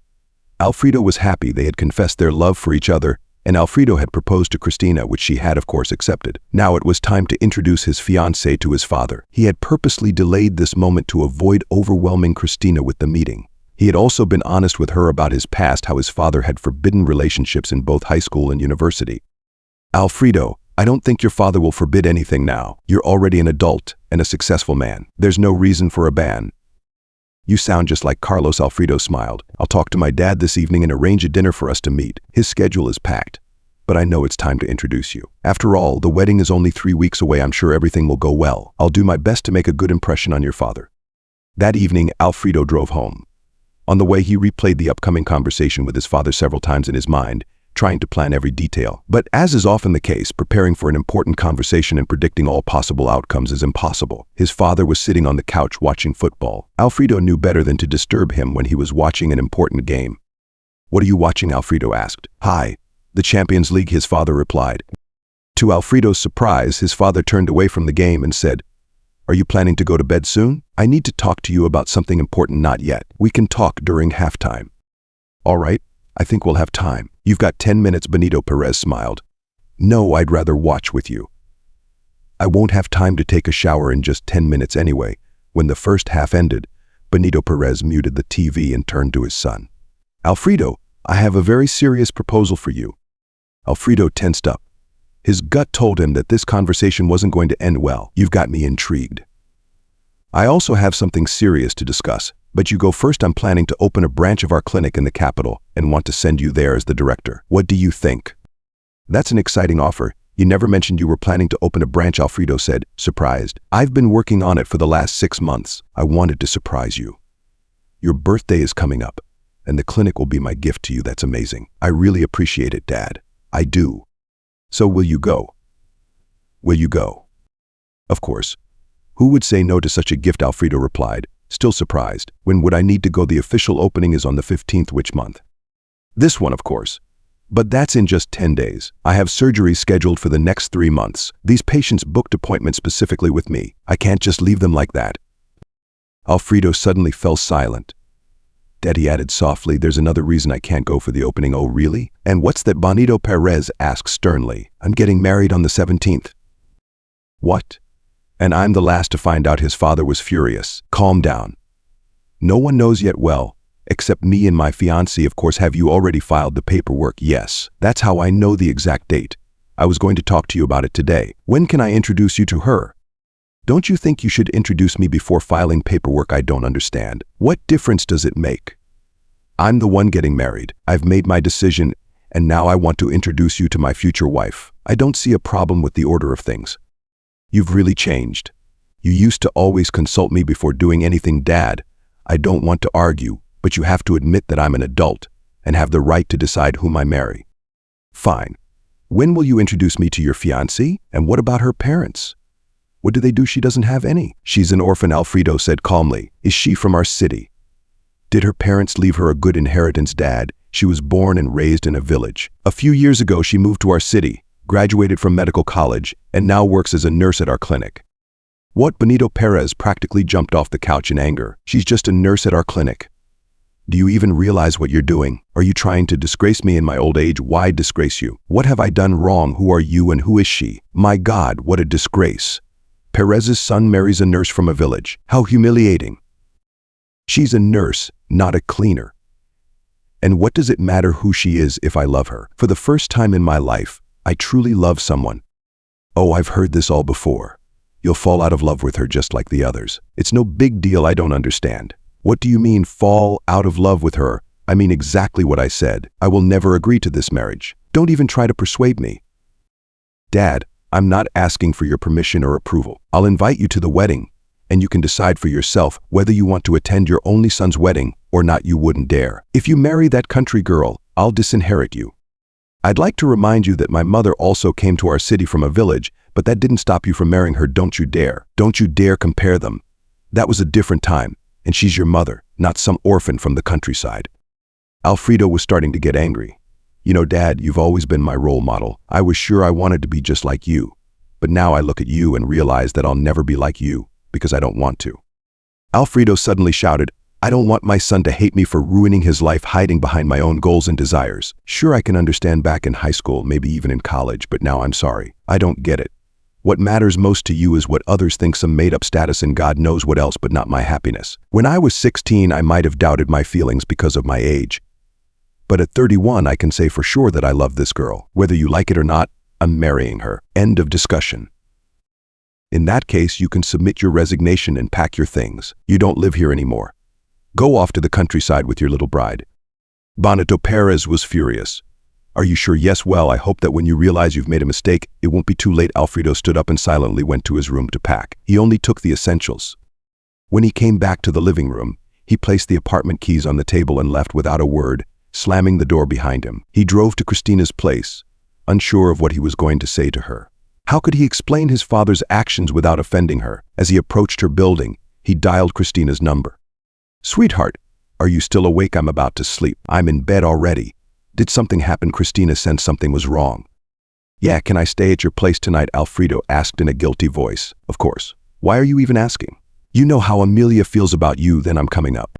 Alfredo was happy they had confessed their love for each other, and Alfredo had proposed to Christina, which she had of course accepted. Now it was time to introduce his fiancée to his father. He had purposely delayed this moment to avoid overwhelming Christina with the meeting. He had also been honest with her about his past, how his father had forbidden relationships in both high school and university. "Alfredo, I don't think your father will forbid anything now. You're already an adult and a successful man. There's no reason for a ban." "You sound just like Carlos," Alfredo smiled. "I'll talk to my dad this evening and arrange a dinner for us to meet. His schedule is packed, but I know it's time to introduce you. After all, the wedding is only 3 weeks away. I'm sure everything will go well. I'll do my best to make a good impression on your father." That evening, Alfredo drove home. On the way, he replayed the upcoming conversation with his father several times in his mind, trying to plan every detail. But as is often the case, preparing for an important conversation and predicting all possible outcomes is impossible. His father was sitting on the couch watching football. Alfredo knew better than to disturb him when he was watching an important game. "What are you watching?" Alfredo asked. "Hi, the Champions League," his father replied. To Alfredo's surprise, his father turned away from the game and said, "Are you planning to go to bed soon? I need to talk to you about something important." "Not yet. We can talk during halftime." "All right, I think we'll have time. You've got 10 minutes, Benito Perez smiled. "No, I'd rather watch with you." "I won't have time to take a shower in just 10 minutes anyway." When the first half ended, Benito Perez muted the TV and turned to his son. "Alfredo, I have a very serious proposal for you." Alfredo tensed up. His gut told him that this conversation wasn't going to end well. "You've got me intrigued." "I also have something serious to discuss, but you go first. I'm planning to open a branch of our clinic in the capital and want to send you there as the director. What do you think?" "That's an exciting offer. You never mentioned you were planning to open a branch," Alfredo said, surprised. "I've been working on it for the last 6 months. I wanted to surprise you. Your birthday is coming up, and the clinic will be my gift to you." "That's amazing. I really appreciate it, Dad." "I do. So will you go?" "Will you go?" "Of course. Who would say no to such a gift?" Alfredo replied, still surprised. "When would I need to go?" "The official opening is on the 15th. Which month?" "This one, of course. But that's in just 10 days. I have surgeries scheduled for the next 3 months. These patients booked appointments specifically with me. I can't just leave them like that." Alfredo suddenly fell silent. "Dad," he added softly, "there's another reason I can't go for the opening." "Oh, really? And what's that?" Benito Perez asked sternly. "I'm getting married on the 17th. "What?" "And I'm the last to find out." His father was furious. "Calm down. No one knows yet, well, except me and my fiancée, of course." "Have you already filed the paperwork?" "Yes. That's how I know the exact date. I was going to talk to you about it today." "When can I introduce you to her?" "Don't you think you should introduce me before filing paperwork?" "I don't understand. What difference does it make? I'm the one getting married. I've made my decision, and now I want to introduce you to my future wife. I don't see a problem with the order of things." "You've really changed. You used to always consult me before doing anything." "Dad, I don't want to argue, but you have to admit that I'm an adult and have the right to decide whom I marry." "Fine. When will you introduce me to your fiancée? And what about her parents? What do they do?" "She doesn't have any. She's an orphan," Alfredo said calmly. "Is she from our city?" "Did her parents leave her a good inheritance?" "Dad, she was born and raised in a village. A few years ago she moved to our city, graduated from medical college, and now works as a nurse at our clinic." "What?" Benito Perez practically jumped off the couch in anger. "She's just a nurse at our clinic. Do you even realize what you're doing? Are you trying to disgrace me in my old age?" "Why disgrace you? What have I done wrong? Who are you and who is she?" "My God, what a disgrace. Perez's son marries a nurse from a village. How humiliating. She's a nurse, not a cleaner. And what does it matter who she is if I love her? For the first time in my life, I truly love someone." "Oh, I've heard this all before. You'll fall out of love with her just like the others." "It's no big deal." "I don't understand." "What do you mean, fall out of love with her?" "I mean exactly what I said. I will never agree to this marriage. Don't even try to persuade me." "Dad, I'm not asking for your permission or approval. I'll invite you to the wedding, and you can decide for yourself whether you want to attend your only son's wedding or not." "You wouldn't dare. If you marry that country girl, I'll disinherit you." "I'd like to remind you that my mother also came to our city from a village, but that didn't stop you from marrying her." "Don't you dare. Don't you dare compare them. That was a different time, and she's your mother, not some orphan from the countryside." Alfredo was starting to get angry. "You know, Dad, you've always been my role model. I was sure I wanted to be just like you. But now I look at you and realize that I'll never be like you, because I don't want to." Alfredo suddenly shouted, "I don't want my son to hate me for ruining his life hiding behind my own goals and desires. Sure, I can understand back in high school, maybe even in college, but now I'm sorry. I don't get it. What matters most to you is what others think, some made-up status and God knows what else, but not my happiness. When I was 16, I might have doubted my feelings because of my age. But at 31, I can say for sure that I love this girl. Whether you like it or not, I'm marrying her. End of discussion. In that case, you can submit your resignation and pack your things. You don't live here anymore. Go off to the countryside with your little bride." Benito Perez was furious. "Are you sure?" "Yes, well, I hope that when you realize you've made a mistake, it won't be too late." Alfredo stood up and silently went to his room to pack. He only took the essentials. When he came back to the living room, he placed the apartment keys on the table and left without a word, slamming the door behind him. He drove to Christina's place, unsure of what he was going to say to her. How could he explain his father's actions without offending her? As he approached her building, he dialed Christina's number. "Sweetheart, are you still awake? I'm about to sleep. I'm in bed already." Did something happen? Christina sensed something was wrong. "Yeah, can I stay at your place tonight?" Alfredo asked in a guilty voice. "Of course. Why are you even asking? You know how Amelia feels about you, then I'm coming up."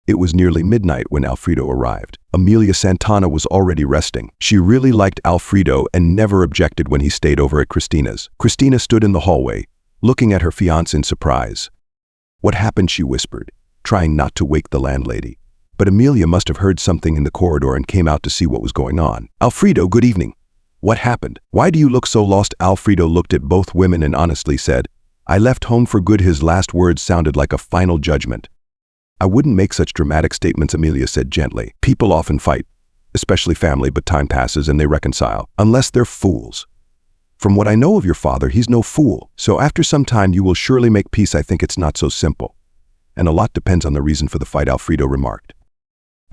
It was nearly midnight when Alfredo arrived. Amelia Santana was already resting. She really liked Alfredo and never objected when he stayed over at Christina's. Christina stood in the hallway, looking at her fiancé in surprise. "What happened?" she whispered, trying not to wake the landlady. But Amelia must have heard something in the corridor and came out to see what was going on. "Alfredo, good evening. What happened? Why do you look so lost?" Alfredo looked at both women and honestly said, "I left home for good." His last words sounded like a final judgment. "I wouldn't make such dramatic statements," Amelia said gently. "People often fight, especially family, but time passes and they reconcile, unless they're fools. From what I know of your father, he's no fool. So after some time you will surely make peace." "I think it's not so simple. And a lot depends on the reason for the fight," Alfredo remarked.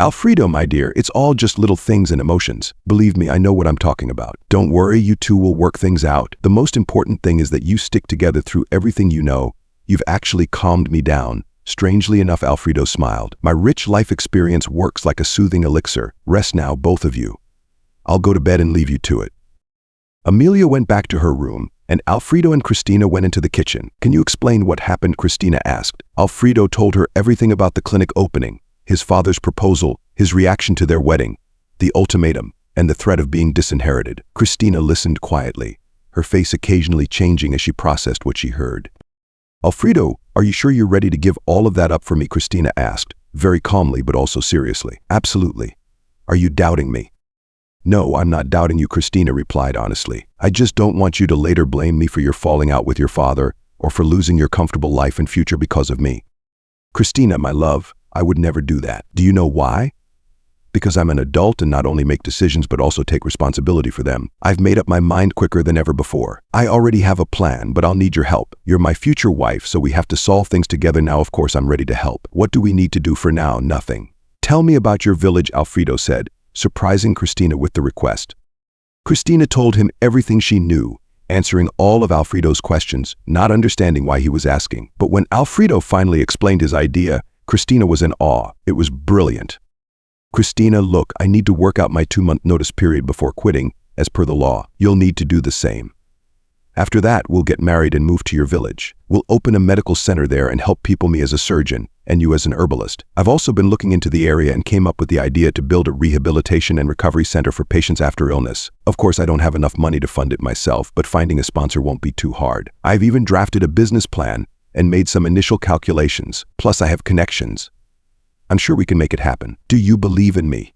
"Alfredo, my dear, it's all just little things and emotions. Believe me, I know what I'm talking about. Don't worry, you two will work things out. The most important thing is that you stick together through everything. You know, you've actually calmed me down." Strangely enough, Alfredo smiled. "My rich life experience works like a soothing elixir. Rest now, both of you. I'll go to bed and leave you to it." Amelia went back to her room, and Alfredo and Christina went into the kitchen. "Can you explain what happened?" Christina asked. Alfredo told her everything about the clinic opening, his father's proposal, his reaction to their wedding, the ultimatum, and the threat of being disinherited. Christina listened quietly, her face occasionally changing as she processed what she heard. "Alfredo, are you sure you're ready to give all of that up for me?" Christina asked, very calmly but also seriously. "Absolutely. Are you doubting me?" "No, I'm not doubting you," Christina replied honestly. "I just don't want you to later blame me for your falling out with your father or for losing your comfortable life and future because of me." "Christina, my love, I would never do that. Do you know why? Because I'm an adult and not only make decisions but also take responsibility for them. I've made up my mind quicker than ever before. I already have a plan, but I'll need your help. You're my future wife, so we have to solve things together now. Of course, I'm ready to help. What do we need to do for now? Nothing. Tell me about your village," Alfredo said, surprising Christina with the request. Christina told him everything she knew, answering all of Alfredo's questions, not understanding why he was asking. But when Alfredo finally explained his idea, Christina was in awe. It was brilliant. "Christina, look, I need to work out my 2-month notice period before quitting, as per the law. You'll need to do the same. After that, we'll get married and move to your village. We'll open a medical center there and help people, me as a surgeon, and you as an herbalist. I've also been looking into the area and came up with the idea to build a rehabilitation and recovery center for patients after illness. Of course, I don't have enough money to fund it myself, but finding a sponsor won't be too hard. I've even drafted a business plan and made some initial calculations. Plus, I have connections. I'm sure we can make it happen. Do you believe in me?"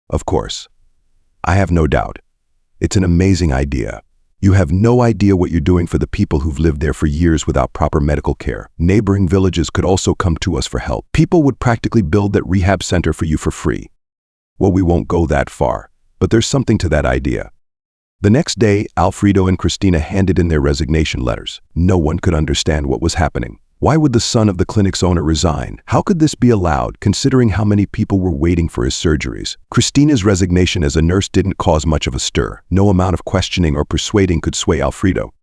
"Of course. I have no doubt. It's an amazing idea. You have no idea what you're doing for the people who've lived there for years without proper medical care. Neighboring villages could also come to us for help. People would practically build that rehab center for you for free." "Well, we won't go that far, but there's something to that idea." The next day, Alfredo and Christina handed in their resignation letters. No one could understand what was happening. Why would the son of the clinic's owner resign? How could this be allowed, considering how many people were waiting for his surgeries? Christina's resignation as a nurse didn't cause much of a stir. No amount of questioning or persuading could sway Alfredo.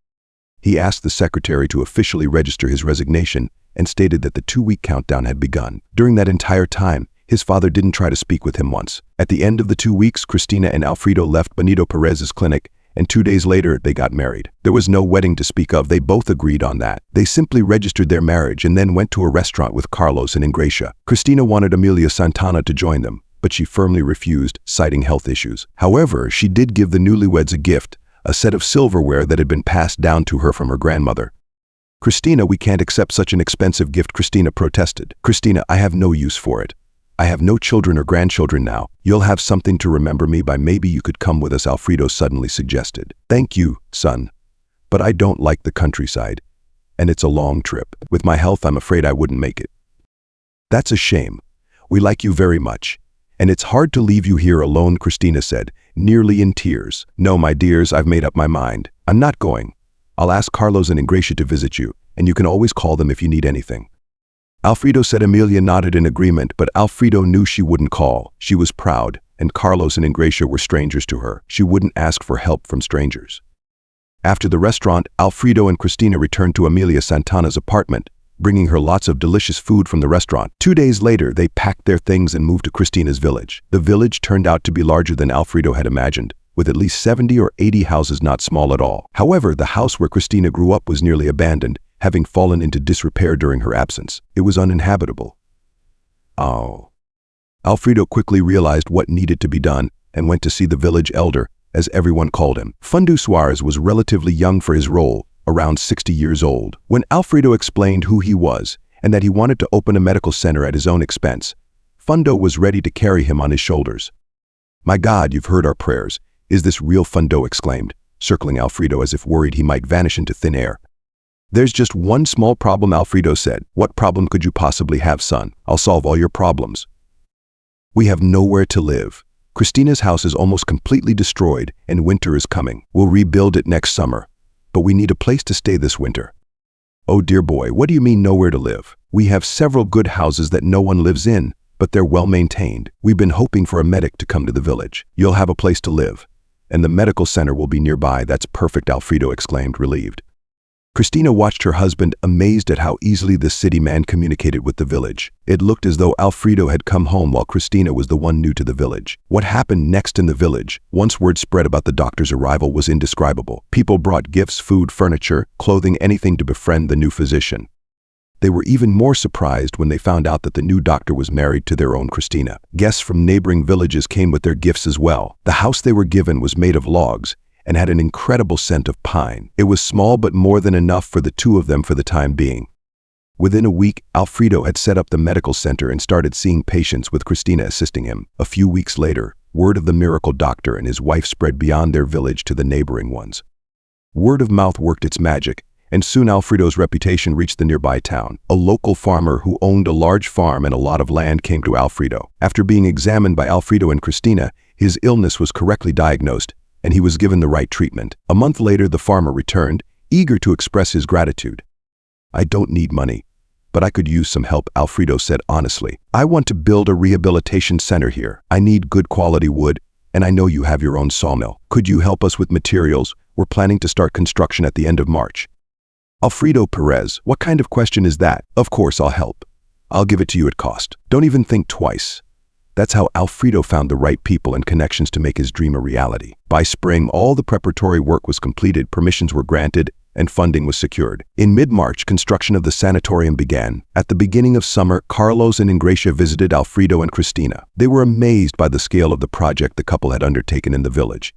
He asked the secretary to officially register his resignation and stated that the 2-week countdown had begun. During that entire time, his father didn't try to speak with him once. At the end of the 2 weeks, Christina and Alfredo left Benito Perez's clinic, and 2 days later, they got married. There was no wedding to speak of. They both agreed on that. They simply registered their marriage and then went to a restaurant with Carlos and Ingracia. Christina wanted Amelia Santana to join them, but she firmly refused, citing health issues. However, she did give the newlyweds a gift, a set of silverware that had been passed down to her from her grandmother. "Christina, we can't accept such an expensive gift," Christina protested. "Christina, I have no use for it. I have no children or grandchildren now. You'll have something to remember me by. Maybe you could come with us," Alfredo suddenly suggested. "Thank you, son. But I don't like the countryside, and it's a long trip. With my health, I'm afraid I wouldn't make it." "That's a shame. We like you very much. And it's hard to leave you here alone," Christina said, nearly in tears. "No, my dears, I've made up my mind. I'm not going. I'll ask Carlos and Ingracia to visit you, and you can always call them if you need anything." Alfredo said. Amelia nodded in agreement, but Alfredo knew she wouldn't call. She was proud, and Carlos and Ingracia were strangers to her. She wouldn't ask for help from strangers. After the restaurant, Alfredo and Cristina returned to Amelia Santana's apartment, bringing her lots of delicious food from the restaurant. 2 days later, they packed their things and moved to Cristina's village. The village turned out to be larger than Alfredo had imagined, with at least 70 or 80 houses, not small at all. However, the house where Cristina grew up was nearly abandoned, having fallen into disrepair during her absence. It was uninhabitable. Oh. Alfredo quickly realized what needed to be done and went to see the village elder, as everyone called him. Fundo Suarez was relatively young for his role, around 60 years old. When Alfredo explained who he was and that he wanted to open a medical center at his own expense, Fundo was ready to carry him on his shoulders. "My God, you've heard our prayers. Is this real?" Fundo exclaimed, circling Alfredo as if worried he might vanish into thin air. "There's just one small problem," Alfredo said. "What problem could you possibly have, son? I'll solve all your problems." "We have nowhere to live. Cristina's house is almost completely destroyed and winter is coming. We'll rebuild it next summer, but we need a place to stay this winter." "Oh dear boy, what do you mean nowhere to live? We have several good houses that no one lives in, but they're well maintained. We've been hoping for a medic to come to the village. You'll have a place to live, and the medical center will be nearby." "That's perfect," Alfredo exclaimed, relieved. Cristina watched her husband, amazed at how easily this city man communicated with the village. It looked as though Alfredo had come home while Cristina was the one new to the village. What happened next in the village, once word spread about the doctor's arrival, was indescribable. People brought gifts, food, furniture, clothing, anything to befriend the new physician. They were even more surprised when they found out that the new doctor was married to their own Cristina. Guests from neighboring villages came with their gifts as well. The house they were given was made of logs and had an incredible scent of pine. It was small but more than enough for the two of them for the time being. Within a week, Alfredo had set up the medical center and started seeing patients with Cristina assisting him. A few weeks later, word of the miracle doctor and his wife spread beyond their village to the neighboring ones. Word of mouth worked its magic, and soon Alfredo's reputation reached the nearby town. A local farmer who owned a large farm and a lot of land came to Alfredo. After being examined by Alfredo and Cristina, his illness was correctly diagnosed, and he was given the right treatment. A month later, the farmer returned, eager to express his gratitude. "I don't need money, but I could use some help," Alfredo said honestly. "I want to build a rehabilitation center here. I need good quality wood, and I know you have your own sawmill. Could you help us with materials? We're planning to start construction at the end of March." "Alfredo Perez, what kind of question is that? Of course I'll help. I'll give it to you at cost. Don't even think twice." That's how Alfredo found the right people and connections to make his dream a reality. By spring, all the preparatory work was completed, permissions were granted, and funding was secured. In mid-March, construction of the sanatorium began. At the beginning of summer, Carlos and Ingracia visited Alfredo and Cristina. They were amazed by the scale of the project the couple had undertaken in the village.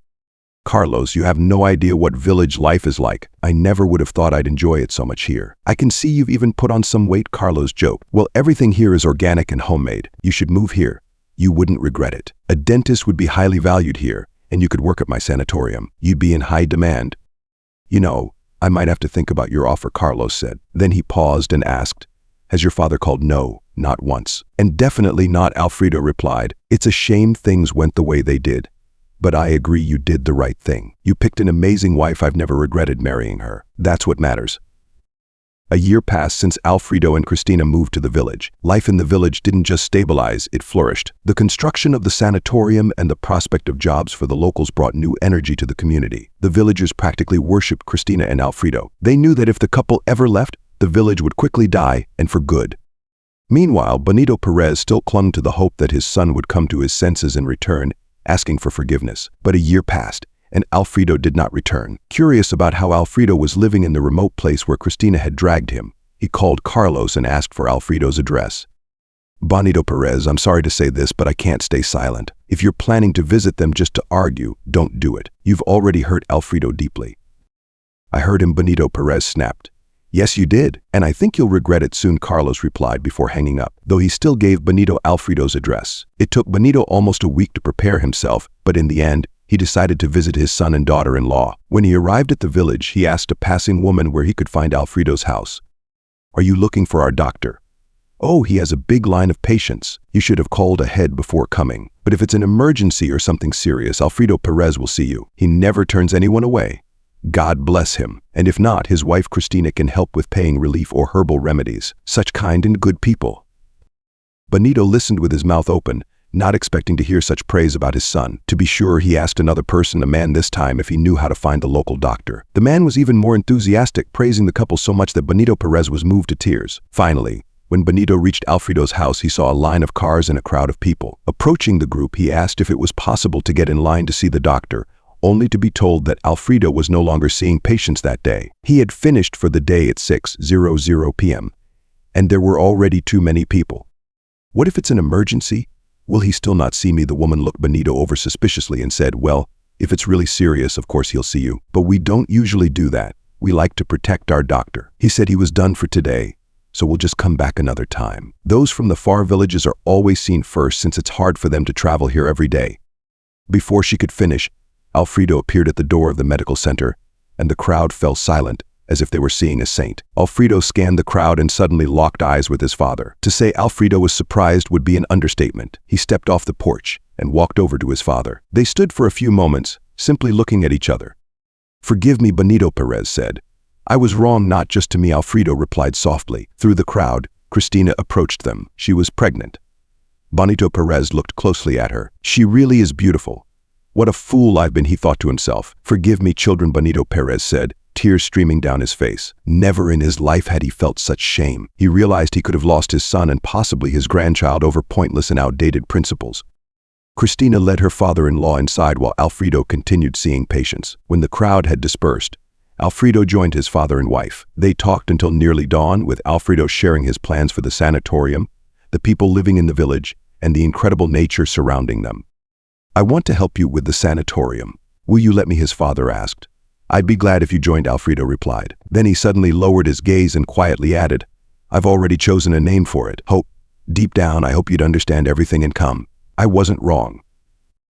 "Carlos, you have no idea what village life is like. I never would have thought I'd enjoy it so much here. I can see you've even put on some weight," Carlos joked. "Well, everything here is organic and homemade. You should move here. You wouldn't regret it. A dentist would be highly valued here, and you could work at my sanatorium. You'd be in high demand." "You know, I might have to think about your offer," Carlos said. Then he paused and asked, "Has your father called?" "No, not once." "And definitely not," Alfredo replied. "It's a shame things went the way they did. But I agree you did the right thing. You picked an amazing wife. I've never regretted marrying her. That's what matters." A year passed since Alfredo and Cristina moved to the village. Life in the village didn't just stabilize, it flourished. The construction of the sanatorium and the prospect of jobs for the locals brought new energy to the community. The villagers practically worshipped Cristina and Alfredo. They knew that if the couple ever left, the village would quickly die, and for good. Meanwhile, Benito Perez still clung to the hope that his son would come to his senses and return, asking for forgiveness. But a year passed, and Alfredo did not return. Curious about how Alfredo was living in the remote place where Cristina had dragged him, he called Carlos and asked for Alfredo's address. "Benito Perez, I'm sorry to say this, but I can't stay silent. If you're planning to visit them just to argue, don't do it. You've already hurt Alfredo deeply." "I heard him," Benito Perez snapped. "Yes, you did, and I think you'll regret it soon," Carlos replied before hanging up, though he still gave Benito Alfredo's address. It took Benito almost a week to prepare himself, but in the end, he decided to visit his son and daughter-in-law. When he arrived at the village, he asked a passing woman where he could find Alfredo's house. "Are you looking for our doctor?" "Oh, he has a big line of patients. You should have called ahead before coming. But if it's an emergency or something serious, Alfredo Perez will see you. He never turns anyone away." God bless him. And if not, his wife Christina can help with paying relief or herbal remedies. Such kind and good people. Benito listened with his mouth open, not expecting to hear such praise about his son. To be sure, he asked another person, a man this time, if he knew how to find the local doctor. The man was even more enthusiastic, praising the couple so much that Benito Perez was moved to tears. Finally, when Benito reached Alfredo's house, he saw a line of cars and a crowd of people. Approaching the group, he asked if it was possible to get in line to see the doctor, only to be told that Alfredo was no longer seeing patients that day. He had finished for the day at 6:00 p.m., and there were already too many people. What if it's an emergency? Will he still not see me? The woman looked Benito over suspiciously and said, well, if it's really serious, of course he'll see you. But we don't usually do that. We like to protect our doctor. He said he was done for today, so we'll just come back another time. Those from the far villages are always seen first, since it's hard for them to travel here every day. Before she could finish, Alfredo appeared at the door of the medical center, and the crowd fell silent, as if they were seeing a saint. Alfredo scanned the crowd and suddenly locked eyes with his father. To say Alfredo was surprised would be an understatement. He stepped off the porch and walked over to his father. They stood for a few moments, simply looking at each other. Forgive me, Benito Perez said. I was wrong, not just to me, Alfredo replied softly. Through the crowd, Christina approached them. She was pregnant. Benito Perez looked closely at her. She really is beautiful. What a fool I've been, he thought to himself. Forgive me, children, Benito Perez said, tears streaming down his face. Never in his life had he felt such shame. He realized he could have lost his son and possibly his grandchild over pointless and outdated principles. Christina led her father-in-law inside while Alfredo continued seeing patients. When the crowd had dispersed, Alfredo joined his father and wife. They talked until nearly dawn, with Alfredo sharing his plans for the sanatorium, the people living in the village, and the incredible nature surrounding them. I want to help you with the sanatorium. Will you let me? His father asked. I'd be glad if you joined, Alfredo replied. Then he suddenly lowered his gaze and quietly added, I've already chosen a name for it. Hope. Deep down, I hope you'd understand everything and come. I wasn't wrong.